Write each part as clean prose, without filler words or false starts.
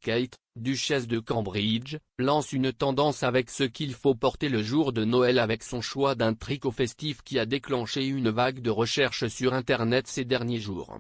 Kate, duchesse de Cambridge, lance une tendance avec ce qu'il faut porter le jour de Noël avec son choix d'un tricot festif qui a déclenché une vague de recherches sur Internet ces derniers jours.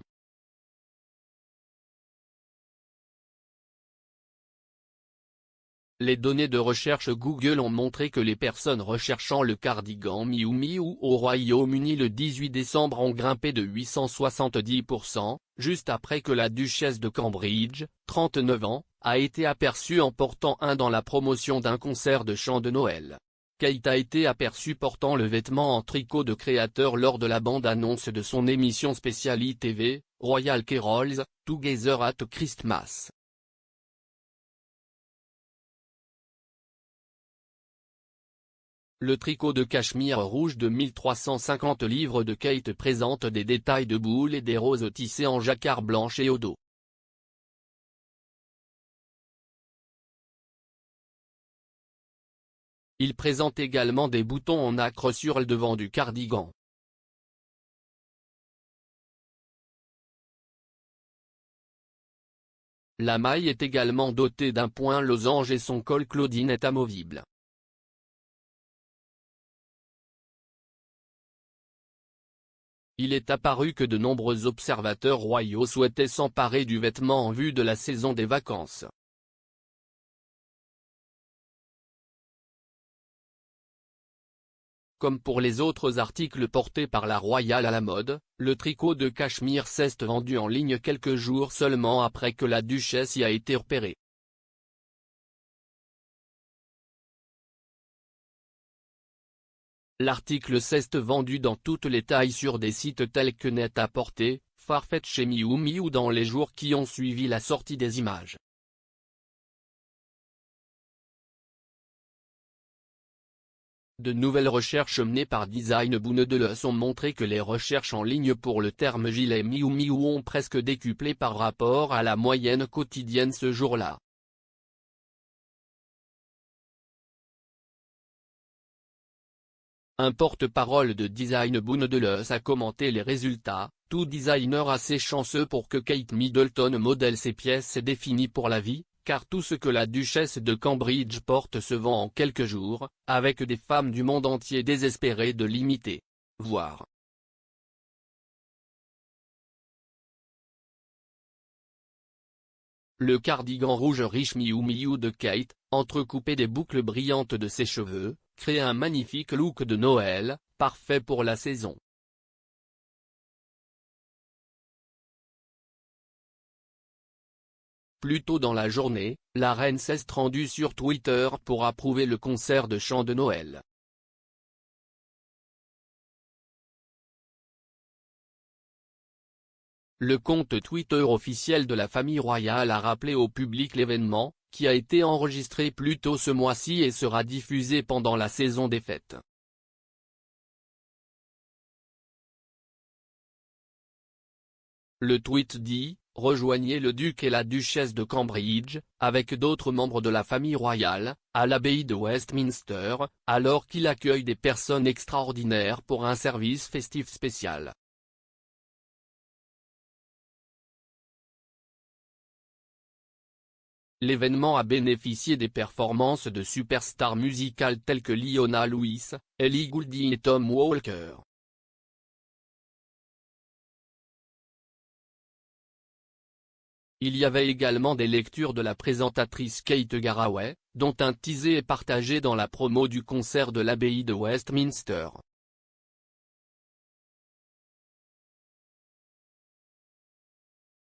Les données de recherche Google ont montré que les personnes recherchant le cardigan Miu Miu au Royaume-Uni le 18 décembre ont grimpé de 870%, juste après que la duchesse de Cambridge, 39 ans, a été aperçue en portant un dans la promotion d'un concert de chant de Noël. Kate a été aperçue portant le vêtement en tricot de créateur lors de la bande-annonce de son émission spéciale ITV, Royal Carols, Together at Christmas. Le tricot de cachemire rouge de 1350 livres de Kate présente des détails de boules et des roses tissées en jacquard blanche et au dos. Il présente également des boutons en nacre sur le devant du cardigan. La maille est également dotée d'un point losange et son col Claudine est amovible. Il est apparu que de nombreux observateurs royaux souhaitaient s'emparer du vêtement en vue de la saison des vacances. Comme pour les autres articles portés par la royale à la mode, le tricot de cachemire s'est vendu en ligne quelques jours seulement après que la duchesse y a été repérée. L'article s'est vendu dans toutes les tailles sur des sites tels que Net-à-Porter, Farfetch et Miu Miu dans les jours qui ont suivi la sortie des images. De nouvelles recherches menées par Design Boundelus ont montré que les recherches en ligne pour le terme gilet Miu Miu ont presque décuplé par rapport à la moyenne quotidienne ce jour-là. Un porte-parole de Design Boundelus a commenté les résultats: tout designer assez chanceux pour que Kate Middleton modèle ses pièces est défini pour la vie, car tout ce que la duchesse de Cambridge porte se vend en quelques jours, avec des femmes du monde entier désespérées de l'imiter. Voir. Le cardigan rouge riche Miu Miu de Kate, entrecoupé des boucles brillantes de ses cheveux, crée un magnifique look de Noël, parfait pour la saison. Plus tôt dans la journée, la reine s'est rendue sur Twitter pour approuver le concert de chant de Noël. Le compte Twitter officiel de la famille royale a rappelé au public l'événement, qui a été enregistré plus tôt ce mois-ci et sera diffusé pendant la saison des fêtes. Le tweet dit: rejoignez le duc et la duchesse de Cambridge, avec d'autres membres de la famille royale, à l'abbaye de Westminster, alors qu'il accueille des personnes extraordinaires pour un service festif spécial. L'événement a bénéficié des performances de superstars musicales telles que Leona Lewis, Ellie Goulding et Tom Walker. Il y avait également des lectures de la présentatrice Kate Garraway, dont un teaser est partagé dans la promo du concert de l'abbaye de Westminster.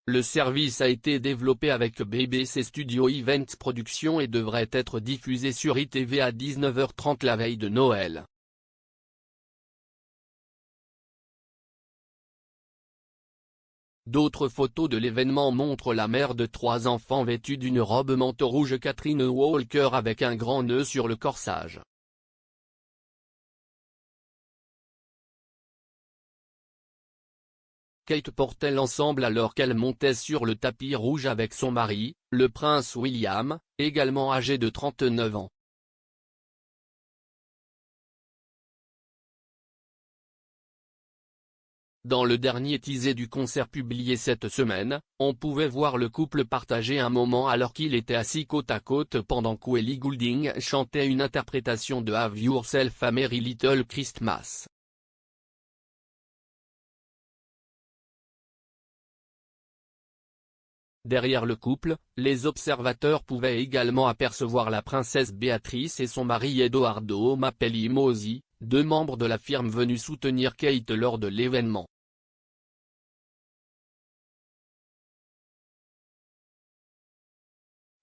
Le service a été développé avec BBC Studio Events Productions et devrait être diffusé sur ITV à 19h30 la veille de Noël. D'autres photos de l'événement montrent la mère de 3 enfants vêtue d'une robe manteau rouge Catherine Walker avec un grand nœud sur le corsage. Kate portait l'ensemble alors qu'elle montait sur le tapis rouge avec son mari, le prince William, également âgé de 39 ans. Dans le dernier teaser du concert publié cette semaine, on pouvait voir le couple partager un moment alors qu'il était assis côte à côte pendant qu'Ellie Goulding chantait une interprétation de Have Yourself a Merry Little Christmas. Derrière le couple, les observateurs pouvaient également apercevoir la princesse Béatrice et son mari Edoardo Mapelli Mossi, deux membres de la firme venus soutenir Kate lors de l'événement.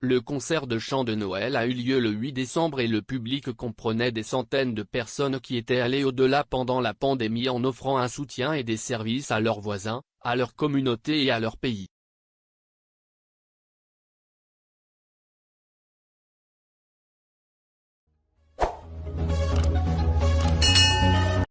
Le concert de chant de Noël a eu lieu le 8 décembre et le public comprenait des centaines de personnes qui étaient allées au-delà pendant la pandémie en offrant un soutien et des services à leurs voisins, à leur communauté et à leur pays.